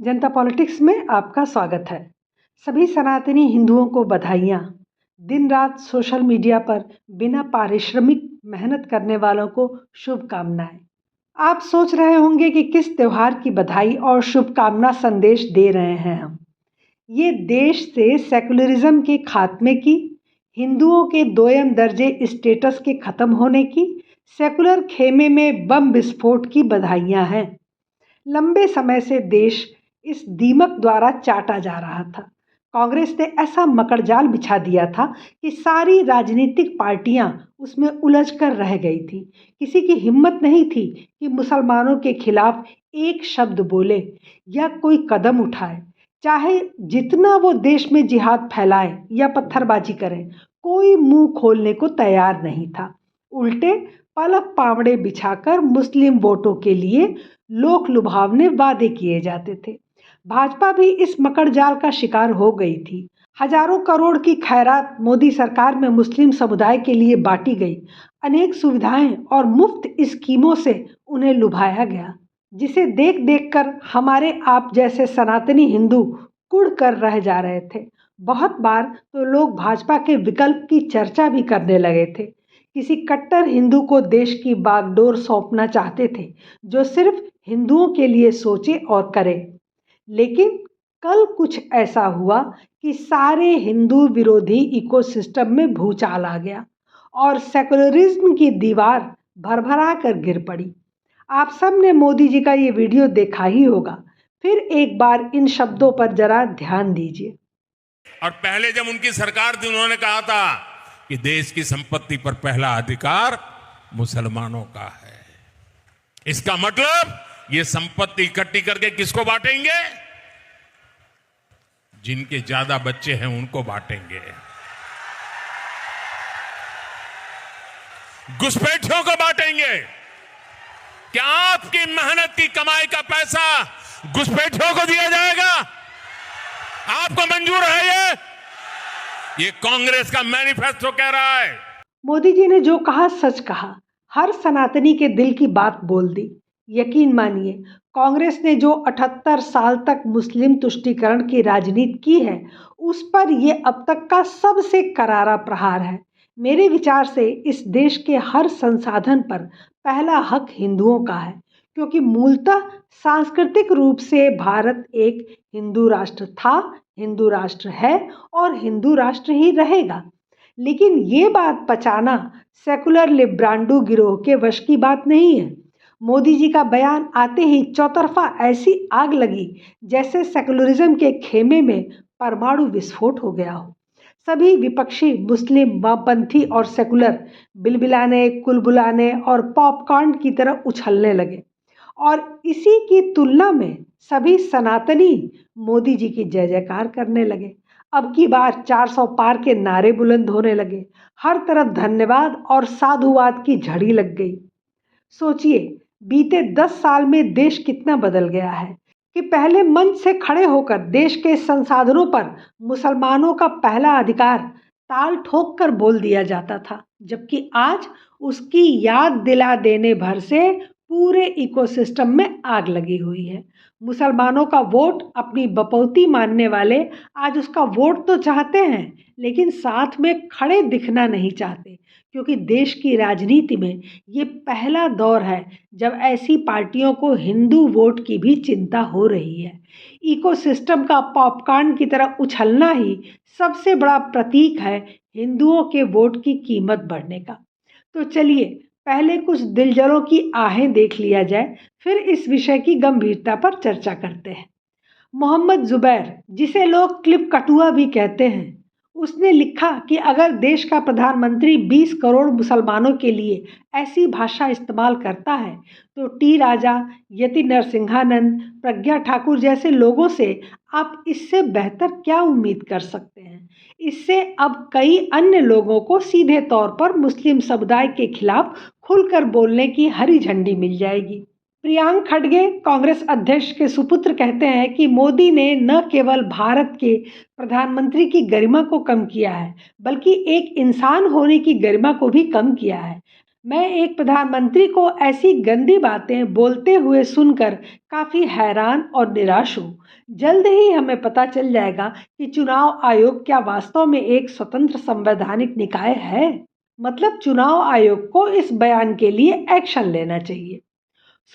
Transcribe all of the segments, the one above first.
जनता politics में आपका स्वागत है। सभी सनातनी हिंदुओं को बधाइयाँ। दिन रात सोशल मीडिया पर बिना पारिश्रमिक मेहनत करने वालों को शुभकामनाएं। आप सोच रहे होंगे कि किस त्योहार की बधाई और शुभकामना संदेश दे रहे हैं हम। ये देश से सेकुलरिज्म के खात्मे की, हिंदुओं के दोयम दर्जे स्टेटस के खत्म होने की, सेकुलर खेमे में बम विस्फोट की बधाइयाँ हैं। लंबे समय से देश इस दीमक द्वारा चाटा जा रहा था। कांग्रेस ने ऐसा मकड़जाल बिछा दिया था कि सारी राजनीतिक पार्टियां उसमें उलझ कर रह गई थी। किसी की हिम्मत नहीं थी कि मुसलमानों के खिलाफ एक शब्द बोले या कोई कदम उठाए। चाहे जितना वो देश में जिहाद फैलाए या पत्थरबाजी करें, कोई मुंह खोलने को तैयार नहीं था। उल्टे पलक पावड़े बिछाकर मुस्लिम वोटों के लिए लोक लुभावने वादे किए जाते थे। भाजपा भी इस मकड़जाल का शिकार हो गई थी। हजारों करोड़ की खैरात मोदी सरकार में मुस्लिम समुदाय के लिए बांटी गई। अनेक सुविधाएं और मुफ्त स्कीमों से उन्हें लुभाया गया, जिसे देख देख कर हमारे आप जैसे सनातनी हिंदू कुढ़ कर रह जा रहे थे। बहुत बार तो लोग भाजपा के विकल्प की चर्चा भी करने लगे थे। किसी कट्टर हिंदू को देश की बागडोर सौंपना चाहते थे, जो सिर्फ हिंदुओं के लिए सोचे और करे। लेकिन कल कुछ ऐसा हुआ कि सारे हिंदू विरोधी इकोसिस्टम में भूचाल आ गया और सेकुलरिज्म की दीवार भरभरा कर गिर पड़ी। आप सब ने मोदी जी का ये वीडियो देखा ही होगा। फिर एक बार इन शब्दों पर जरा ध्यान दीजिए। और पहले जब उनकी सरकार थी, उन्होंने कहा था कि देश की संपत्ति पर पहला अधिकार मुसलमानों का है। इसका मतलब ये संपत्ति इकट्ठी करके किसको बांटेंगे? जिनके ज्यादा बच्चे हैं उनको बांटेंगे, घुसपैठियों को बांटेंगे। क्या आपकी मेहनत की कमाई का पैसा घुसपैठियों को दिया जाएगा? आपको मंजूर है? ये कांग्रेस का मैनिफेस्टो कह रहा है। मोदी जी ने जो कहा सच कहा, हर सनातनी के दिल की बात बोल दी। यकीन मानिए, कांग्रेस ने जो 78 साल तक मुस्लिम तुष्टीकरण की राजनीति की है, उस पर यह अब तक का सबसे करारा प्रहार है। मेरे विचार से इस देश के हर संसाधन पर पहला हक हिंदुओं का है, क्योंकि मूलतः सांस्कृतिक रूप से भारत एक हिंदू राष्ट्र था, हिंदू राष्ट्र है और हिंदू राष्ट्र ही रहेगा। लेकिन ये बात पचाना सेकुलर लिब्रांडू गिरोह के वश की बात नहीं है। मोदी जी का बयान आते ही चौतरफा ऐसी आग लगी जैसे सेकुलरिज्म के खेमे में परमाणु विस्फोट हो गया हो। सभी विपक्षी मुस्लिम, वामपंथी और सेकुलर बिलबिलाने, कुलबुलाने और पॉपकॉर्न की तरह उछलने लगे। और इसी की तुलना में सभी सनातनी मोदी जी की जय जयकार करने लगे। अब की बार 400 पार के नारे बुलंद होने लगे। हर तरफ धन्यवाद और साधुवाद की झड़ी लग गई। सोचिए, बीते 10 साल में देश कितना बदल गया है कि पहले मंच से खड़े होकर देश के संसाधनों पर मुसलमानों का पहला अधिकार ताल ठोक कर बोल दिया जाता था, जबकि आज उसकी याद दिला देने भर से पूरे इकोसिस्टम में आग लगी हुई है। मुसलमानों का वोट अपनी बपौती मानने वाले आज उसका वोट तो चाहते हैं, लेकिन साथ में खड़े दिखना नहीं चाहते, क्योंकि देश की राजनीति में ये पहला दौर है जब ऐसी पार्टियों को हिंदू वोट की भी चिंता हो रही है। इकोसिस्टम का पॉपकॉर्न की तरह उछलना ही सबसे बड़ा प्रतीक है हिंदुओं के वोट की कीमत बढ़ने का। तो चलिए पहले कुछ दिलजलों की आहें देख लिया जाए, फिर इस विषय की गंभीरता पर चर्चा करते हैं। मोहम्मद जुबैर, जिसे लोग क्लिप कटुआ भी कहते हैं, उसने लिखा कि अगर देश का प्रधानमंत्री 20 करोड़ मुसलमानों के लिए ऐसी भाषा इस्तेमाल करता है, तो टी राजा, यति नरसिंहानंद, प्रज्ञा ठाकुर जैसे लोगों से आप इससे बेहतर क्या उम्मीद कर सकते हैं। इससे अब कई अन्य लोगों को सीधे तौर पर मुस्लिम समुदाय के खिलाफ खुलकर बोलने की हरी झंडी मिल जाएगी। प्रियांक खड़गे, कांग्रेस अध्यक्ष के सुपुत्र, कहते हैं कि मोदी ने न केवल भारत के प्रधानमंत्री की गरिमा को कम किया है, बल्कि एक इंसान होने की गरिमा को भी कम किया है। मैं एक प्रधानमंत्री को ऐसी गंदी बातें बोलते हुए सुनकर काफी हैरान और निराश हूँ। जल्द ही हमें पता चल जाएगा कि चुनाव आयोग क्या वास्तव में एक स्वतंत्र संवैधानिक निकाय है। मतलब चुनाव आयोग को इस बयान के लिए एक्शन लेना चाहिए।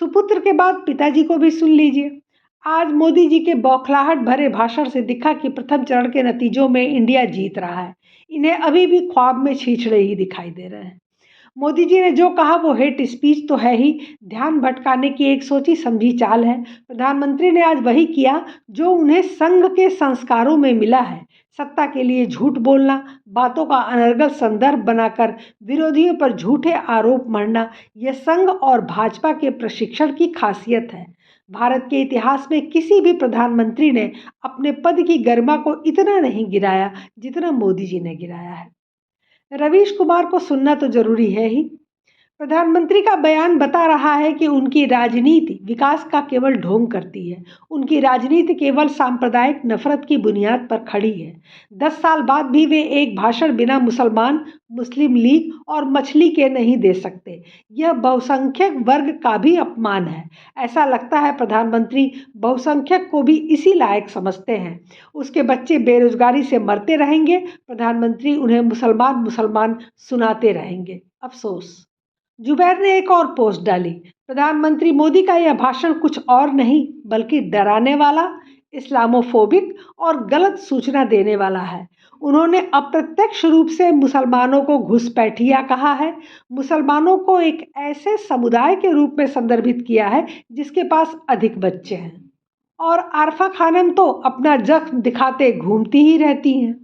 सुपुत्र के बाद पिताजी को भी सुन लीजिए। आज मोदी जी के बौखलाहट भरे भाषण से दिखा कि प्रथम चरण के नतीजों में इंडिया जीत रहा है। इन्हें अभी भी ख्वाब में छींचड़े ही दिखाई दे रहे हैं। मोदी जी ने जो कहा वो हेट स्पीच तो है ही, ध्यान भटकाने की एक सोची समझी चाल है। प्रधानमंत्री ने आज वही किया जो उन्हें संघ के संस्कारों में मिला है। सत्ता के लिए झूठ बोलना, बातों का अनर्गल संदर्भ बनाकर विरोधियों पर झूठे आरोप मढ़ना, यह संघ और भाजपा के प्रशिक्षण की खासियत है। भारत के इतिहास में किसी भी प्रधानमंत्री ने अपने पद की गरिमा को इतना नहीं गिराया जितना मोदी जी ने गिराया है। रवीश कुमार को सुनना तो जरूरी है ही। प्रधानमंत्री का बयान बता रहा है कि उनकी राजनीति विकास का केवल ढोंग करती है। उनकी राजनीति केवल सांप्रदायिक नफरत की बुनियाद पर खड़ी है। 10 साल बाद भी वे एक भाषण बिना मुसलमान, मुस्लिम लीग और मछली के नहीं दे सकते। यह बहुसंख्यक वर्ग का भी अपमान है। ऐसा लगता है प्रधानमंत्री बहुसंख्यक को भी इसी लायक समझते हैं। उसके बच्चे बेरोजगारी से मरते रहेंगे, प्रधानमंत्री उन्हें मुसलमान मुसलमान सुनाते रहेंगे। अफसोस। जुबैर ने एक और पोस्ट डाली। प्रधानमंत्री मोदी का यह भाषण कुछ और नहीं बल्कि डराने वाला, इस्लामोफोबिक और गलत सूचना देने वाला है। उन्होंने अप्रत्यक्ष रूप से मुसलमानों को घुसपैठिया कहा है। मुसलमानों को एक ऐसे समुदाय के रूप में संदर्भित किया है जिसके पास अधिक बच्चे हैं। और आरफा खानम तो अपना जख्म दिखाते घूमती ही रहती हैं।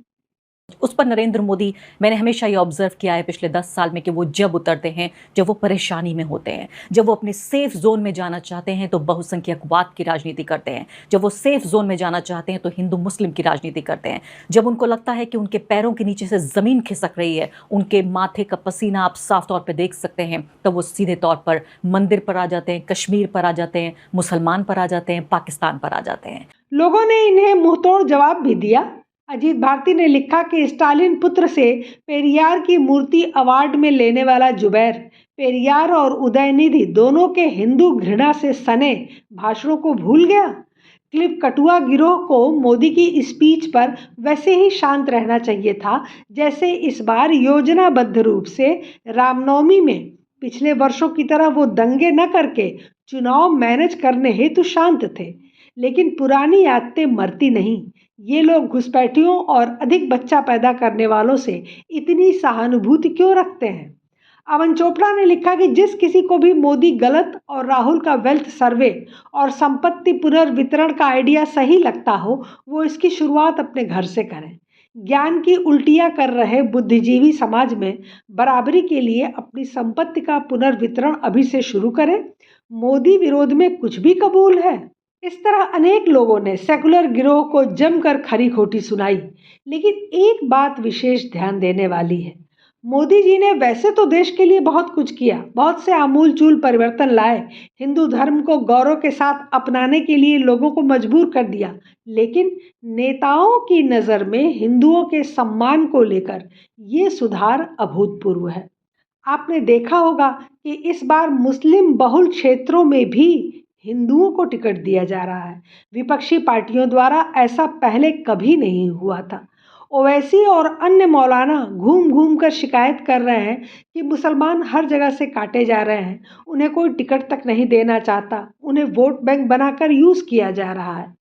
उस पर नरेंद्र मोदी, मैंने हमेशा ये ऑब्जर्व किया है पिछले 10 साल में कि वो जब उतरते हैं जब वो परेशानी में होते हैं, जब वो अपने सेफ जोन में जाना चाहते हैं तो बहुसंख्यकवाद की राजनीति करते हैं, जब वो सेफ जोन में जाना चाहते हैं तो हिंदू मुस्लिम की राजनीति करते हैं, जब उनको लगता है कि उनके पैरों के नीचे से ज़मीन खिसक रही है, उनके माथे का पसीना आप साफ तौर पर देख सकते हैं, तब वो सीधे तौर पर मंदिर पर आ जाते हैं, कश्मीर पर आ जाते हैं, मुसलमान पर आ जाते हैं, पाकिस्तान पर आ जाते हैं। लोगों ने इन्हें मुंहतोड़ जवाब भी दिया। अजीत भारती ने लिखा कि स्टालिन पुत्र से पेरियार की मूर्ति अवार्ड में लेने वाला जुबैर पेरियार और उदयनिधि दोनों के हिंदू घृणा से सने भाषणों को भूल गया। क्लिप कटुआ गिरोह को मोदी की स्पीच पर वैसे ही शांत रहना चाहिए था जैसे इस बार योजनाबद्ध रूप से रामनवमी में पिछले वर्षों की तरह वो दंगे न करके चुनाव मैनेज करने हेतु शांत थे। लेकिन पुरानी आदतें मरती नहीं। ये लोग घुसपैठियों और अधिक बच्चा पैदा करने वालों से इतनी सहानुभूति क्यों रखते हैं? अमन चोपड़ा ने लिखा कि जिस किसी को भी मोदी गलत और राहुल का वेल्थ सर्वे और संपत्ति पुनर्वितरण का आइडिया सही लगता हो वो इसकी शुरुआत अपने घर से करें। ज्ञान की उल्टियां कर रहे बुद्धिजीवी समाज में बराबरी के लिए अपनी संपत्ति का पुनर्वितरण अभी से शुरू करें। मोदी विरोध में कुछ भी कबूल है। इस तरह अनेक लोगों ने सेकुलर गिरोह को जमकर खरी खोटी सुनाई। लेकिन एक बात विशेष ध्यान देने वाली है। मोदी जी ने वैसे तो देश के लिए बहुत कुछ किया, बहुत से आमूलचूल परिवर्तन लाए, हिंदू धर्म को गौरव के साथ अपनाने के लिए लोगों को मजबूर कर दिया। लेकिन नेताओं की नज़र में हिंदुओं के सम्मान को लेकर ये सुधार अभूतपूर्व है। आपने देखा होगा कि इस बार मुस्लिम बहुल क्षेत्रों में भी हिंदुओं को टिकट दिया जा रहा है। विपक्षी पार्टियों द्वारा ऐसा पहले कभी नहीं हुआ था। ओवैसी और अन्य मौलाना घूम घूम कर शिकायत कर रहे हैं कि मुसलमान हर जगह से काटे जा रहे हैं, उन्हें कोई टिकट तक नहीं देना चाहता, उन्हें वोट बैंक बनाकर यूज किया जा रहा है।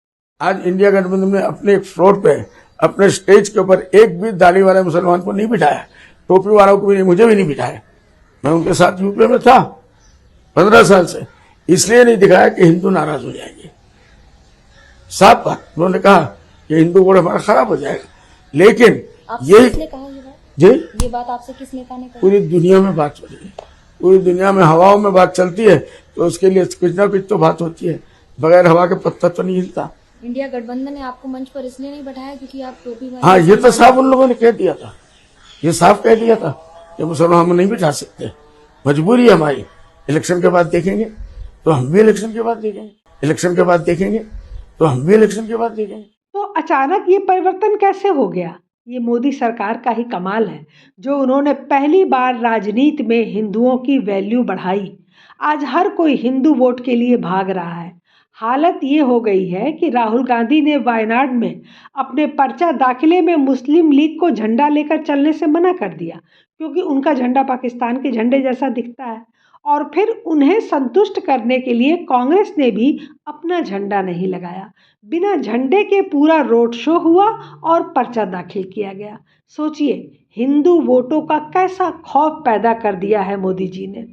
आज इंडिया गठबंधन ने अपने एक फ्लोर पे, अपने स्टेज के ऊपर एक भी दाढ़ी वाले मुसलमान को नहीं बिठाया, टोपी वालों को भी नहीं, मुझे भी नहीं बिठाया। मैं उनके साथ यूपी में था 15 साल से, इसलिए नहीं दिखाया कि हिंदू नाराज हो जाएंगे। साफ बात उन्होंने कहा कि हिंदू वोट हमारा खराब हो जाएगा। लेकिन ये बात आपसे किस नेता ने कही? पूरी दुनिया में बात हो रही है, पूरी दुनिया में हवाओं में बात चलती है तो उसके लिए कुछ ना कुछ तो बात होती है। बगैर हवा के पत्ता तो नहीं हिलता। इंडिया गठबंधन ने आपको मंच पर इसलिए नहीं बैठाया क्योंकि आप टोपी वाले? हाँ, ये तो साफ उन लोगों ने कह दिया था, ये साफ कह दिया था कि मुसलमान हम नहीं बिठा सकते, मजबूरी है हमारी। इलेक्शन के बाद देखेंगे तो हम भी इलेक्शन के बाद देखेंगे, इलेक्शन के बाद देखेंगे तो हम भी इलेक्शन के बाद देखेंगे। तो अचानक ये परिवर्तन कैसे हो गया? ये मोदी सरकार का ही कमाल है, जो उन्होंने पहली बार राजनीति में हिंदुओं की वैल्यू बढ़ाई। आज हर कोई हिंदू वोट के लिए भाग रहा है। हालत ये हो गई है कि राहुल गांधी ने वायनाड में अपने पर्चा दाखिले में मुस्लिम लीग को झंडा लेकर चलने से मना कर दिया, क्योंकि उनका झंडा पाकिस्तान के झंडे जैसा दिखता है। और फिर उन्हें संतुष्ट करने के लिए कांग्रेस ने भी अपना झंडा नहीं लगाया। बिना झंडे के पूरा रोड शो हुआ और पर्चा दाखिल किया गया। सोचिए, हिंदू वोटों का कैसा खौफ पैदा कर दिया है मोदी जी ने।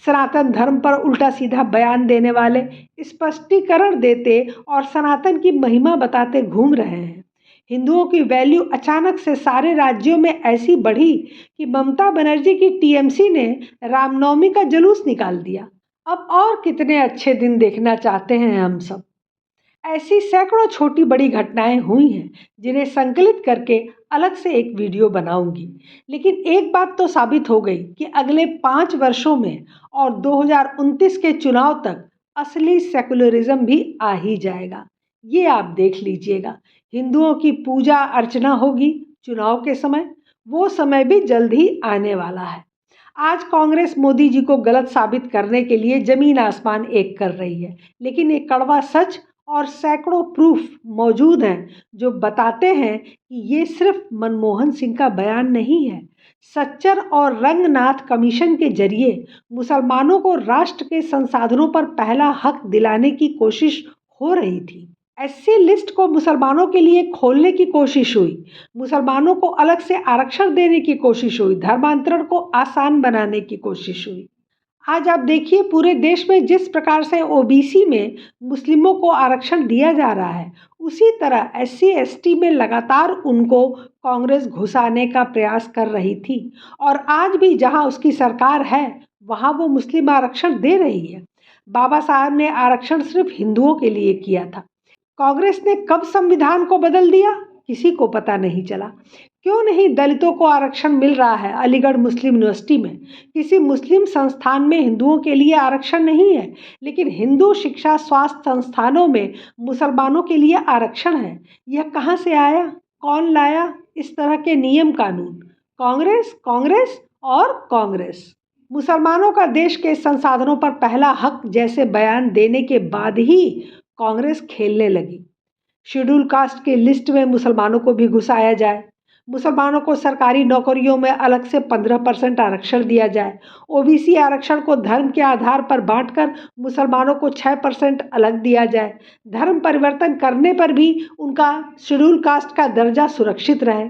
सनातन धर्म पर उल्टा सीधा बयान देने वाले स्पष्टीकरण देते और सनातन की महिमा बताते घूम रहे हैं। हिंदुओं की वैल्यू अचानक से सारे राज्यों में ऐसी बढ़ी कि ममता बनर्जी की टीएमसी ने रामनवमी का जुलूस निकाल दिया। अब और कितने अच्छे दिन देखना चाहते हैं हम सब। ऐसी सैकड़ों छोटी बड़ी घटनाएं हुई हैं जिन्हें संकलित करके अलग से एक वीडियो बनाऊंगी। लेकिन एक बात तो साबित हो गई कि अगले 5 वर्षों में और 2029 के चुनाव तक असली सेकुलरिज्म भी आ ही जाएगा। ये आप देख लीजिएगा। हिंदुओं की पूजा अर्चना होगी चुनाव के समय, वो समय भी जल्द ही आने वाला है। आज कांग्रेस मोदी जी को गलत साबित करने के लिए जमीन आसमान एक कर रही है, लेकिन एक कड़वा सच और सैकड़ों प्रूफ मौजूद हैं जो बताते हैं कि ये सिर्फ मनमोहन सिंह का बयान नहीं है। सच्चर और रंगनाथ कमीशन के जरिए मुसलमानों को राष्ट्र के संसाधनों पर पहला हक दिलाने की कोशिश हो रही थी। एससी लिस्ट को मुसलमानों के लिए खोलने की कोशिश हुई, मुसलमानों को अलग से आरक्षण देने की कोशिश हुई, धर्मांतरण को आसान बनाने की कोशिश हुई। आज आप देखिए, पूरे देश में जिस प्रकार से ओबीसी में मुस्लिमों को आरक्षण दिया जा रहा है, उसी तरह एससी एसटी में लगातार उनको कांग्रेस घुसाने का प्रयास कर रही थी। और आज भी जहां उसकी सरकार है वहां वो मुस्लिम आरक्षण दे रही है। बाबा साहब ने आरक्षण सिर्फ हिंदुओं के लिए किया था। कांग्रेस ने कब संविधान को बदल दिया, किसी को पता नहीं चला। क्यों नहीं दलितों को आरक्षण मिल रहा है अलीगढ़ मुस्लिम यूनिवर्सिटी में। किसी मुस्लिम संस्थान में हिंदुओं के लिए आरक्षण नहीं है, लेकिन हिंदू शिक्षा स्वास्थ्य संस्थानों में मुसलमानों के लिए आरक्षण है। यह कहाँ से आया, कौन लाया इस तरह के नियम कानून? कांग्रेस, कांग्रेस और कांग्रेस। मुसलमानों का देश के संसाधनों पर पहला हक जैसे बयान देने के बाद ही कांग्रेस खेलने लगी। शेड्यूल कास्ट के लिस्ट में मुसलमानों को भी घुसाया जाए, मुसलमानों को सरकारी नौकरियों में अलग से 15% आरक्षण दिया जाए, ओबीसी आरक्षण को धर्म के आधार पर बांटकर मुसलमानों को 6% अलग दिया जाए, धर्म परिवर्तन करने पर भी उनका शेड्यूल कास्ट का दर्जा सुरक्षित रहे।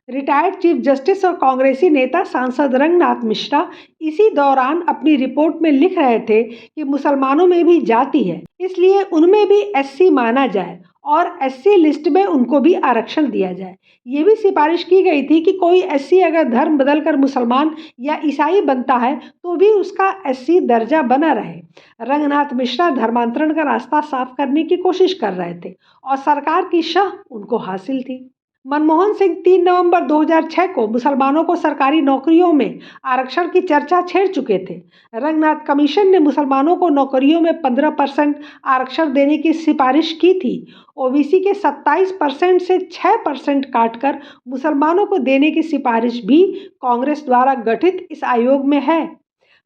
रिटायर्ड चीफ जस्टिस और कांग्रेसी नेता सांसद रंगनाथ मिश्रा इसी दौरान अपनी रिपोर्ट में लिख रहे थे कि मुसलमानों में भी जाति है, इसलिए उनमें भी एससी माना जाए और एससी लिस्ट में उनको भी आरक्षण दिया जाए। ये भी सिफारिश की गई थी कि कोई एससी अगर धर्म बदलकर मुसलमान या ईसाई बनता है तो भी उसका एससी दर्जा बना रहे। रंगनाथ मिश्रा धर्मांतरण का रास्ता साफ करने की कोशिश कर रहे थे और सरकार की शह उनको हासिल थी। मनमोहन सिंह 3 नवंबर 2006 को मुसलमानों को सरकारी नौकरियों में आरक्षण की चर्चा छेड़ चुके थे। रंगनाथ कमीशन ने मुसलमानों को नौकरियों में 15% आरक्षण देने की सिफारिश की थी। ओबीसी के 27% से 6% काटकर मुसलमानों को देने की सिफारिश भी कांग्रेस द्वारा गठित इस आयोग में है।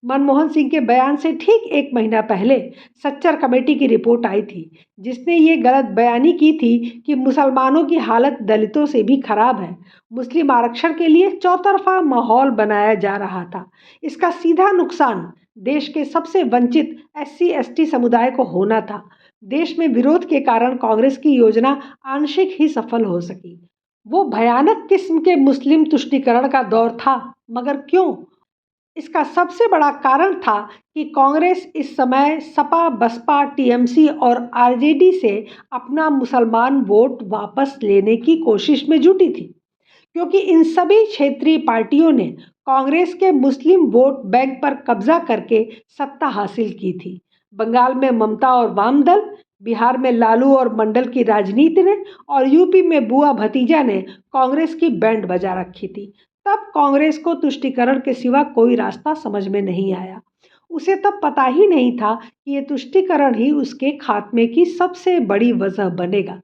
मनमोहन सिंह के बयान से ठीक 1 महीना पहले सच्चर कमेटी की रिपोर्ट आई थी, जिसने ये गलत बयानी की थी कि मुसलमानों की हालत दलितों से भी खराब है। मुस्लिम आरक्षण के लिए चौतरफा माहौल बनाया जा रहा था। इसका सीधा नुकसान देश के सबसे वंचित एससी एसटी समुदाय को होना था। देश में विरोध के कारण कांग्रेस की योजना आंशिक ही सफल हो सकी। वो भयानक किस्म के मुस्लिम तुष्टीकरण का दौर था, मगर क्यों? इसका सबसे बड़ा कारण था कि कांग्रेस इस समय सपा, बसपा, टीएमसी और आरजेडी से अपना मुसलमान वोट वापस लेने की कोशिश में जुटी थी, क्योंकि इन सभी क्षेत्रीय पार्टियों ने कांग्रेस के मुस्लिम वोट बैंक पर कब्जा करके सत्ता हासिल की थी। बंगाल में ममता और वाम दल, बिहार में लालू और मंडल की राजनीति ने और यूपी में बुआ भतीजा ने कांग्रेस की बैंड बजा रखी थी। तब कांग्रेस को तुष्टीकरण के सिवा कोई रास्ता समझ में नहीं आया। उसे तब पता ही नहीं था कि ये तुष्टीकरण ही उसके खात्मे की सबसे बड़ी वजह बनेगा।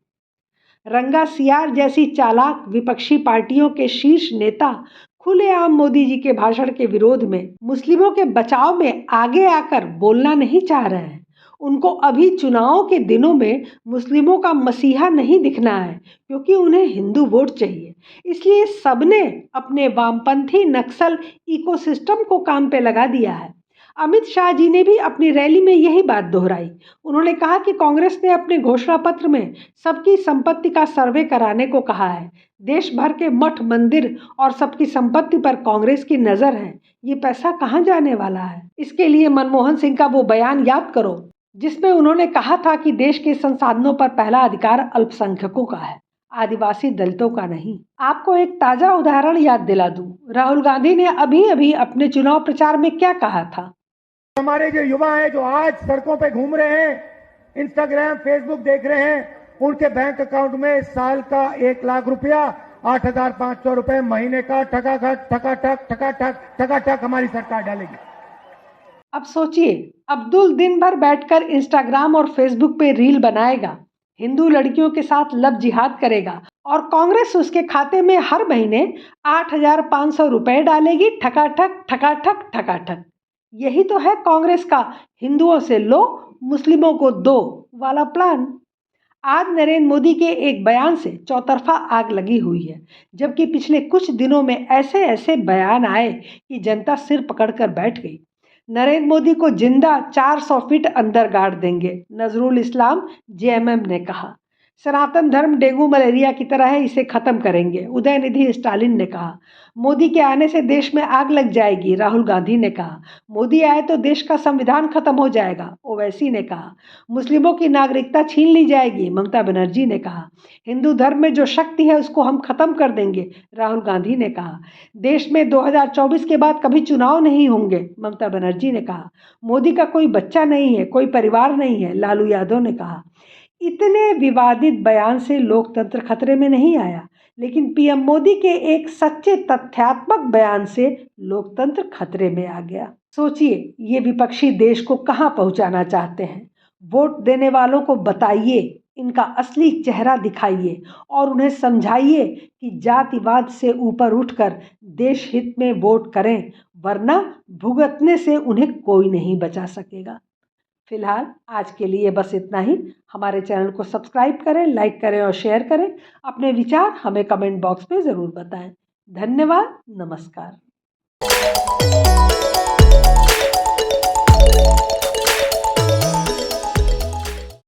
रंगा सियार जैसी चालाक विपक्षी पार्टियों के शीर्ष नेता खुलेआम मोदी जी के भाषण के विरोध में, मुस्लिमों के बचाव में आगे आकर बोलना नहीं चाह रहे हैं। उनको अभी चुनाव के दिनों में मुस्लिमों का मसीहा नहीं दिखना है, क्योंकि उन्हें हिंदू वोट चाहिए। इसलिए सबने अपने वामपंथी नक्सल इकोसिस्टम को काम पे लगा दिया है। अमित शाह जी ने भी अपनी रैली में यही बात दोहराई। उन्होंने कहा कि कांग्रेस ने अपने घोषणा पत्र में सबकी संपत्ति का सर्वे कराने को कहा है। देश भर के मठ मंदिर और सबकी संपत्ति पर कांग्रेस की नजर है। ये पैसा कहाँ जाने वाला है? इसके लिए मनमोहन सिंह का वो बयान याद करो जिसमें उन्होंने कहा था कि देश के संसाधनों पर पहला अधिकार अल्पसंख्यकों का है, आदिवासी दलितों का नहीं। आपको एक ताजा उदाहरण याद दिला दूं। राहुल गांधी ने अभी अभी अपने चुनाव प्रचार में क्या कहा था? हमारे जो युवा हैं जो आज सड़कों पे घूम रहे हैं, इंस्टाग्राम फेसबुक देख रहे हैं, उनके बैंक अकाउंट में साल का 1 लाख रुपया, 8,500 रुपए महीने का ठकाठक हमारी सरकार डालेगी। अब सोचिए, अब्दुल दिन भर बैठकर इंस्टाग्राम और फेसबुक पे रील बनाएगा, हिंदू लड़कियों के साथ लब जिहाद करेगा और कांग्रेस उसके खाते में हर महीने 8,500 रुपए डालेगी। ठकाठक। यही तो है कांग्रेस का हिंदुओं से लो मुस्लिमों को दो वाला प्लान। आज नरेंद्र मोदी के एक बयान से चौतरफा आग लगी हुई है, जबकि पिछले कुछ दिनों में ऐसे ऐसे बयान आए कि जनता सिर पकड़कर बैठ गई। नरेंद्र मोदी को जिंदा 400 फीट अंदर गाड़ देंगे, नजरुल इस्लाम जेएमएम ने कहा। सनातन धर्म डेंगू मलेरिया की तरह है, इसे खत्म करेंगे, उदयनिधि स्टालिन ने कहा। मोदी के आने से देश में आग लग जाएगी, राहुल गांधी ने कहा। मोदी आए तो देश का संविधान खत्म हो जाएगा, ओवैसी ने कहा। मुस्लिमों की नागरिकता छीन ली जाएगी, ममता बनर्जी ने कहा। हिंदू धर्म में जो शक्ति है उसको हम खत्म कर देंगे, राहुल गांधी ने कहा। देश में 2024 के बाद कभी चुनाव नहीं होंगे, ममता बनर्जी ने कहा। मोदी का कोई बच्चा नहीं है, कोई परिवार नहीं है, लालू यादव ने कहा। इतने विवादित बयान से लोकतंत्र खतरे में नहीं आया, लेकिन पीएम मोदी के एक सच्चे तथ्यात्मक बयान से लोकतंत्र खतरे में आ गया। सोचिए, ये विपक्षी देश को कहां पहुंचाना चाहते हैं। वोट देने वालों को बताइए, इनका असली चेहरा दिखाइए और उन्हें समझाइए कि जातिवाद से ऊपर उठकर देश हित में वोट करें, वरना भुगतने से उन्हें कोई नहीं बचा सकेगा। फिलहाल आज के लिए बस इतना ही। हमारे चैनल को सब्सक्राइब करें, लाइक करें और शेयर करें। अपने विचार हमें कमेंट बॉक्स में ज़रूर बताएं। धन्यवाद, नमस्कार।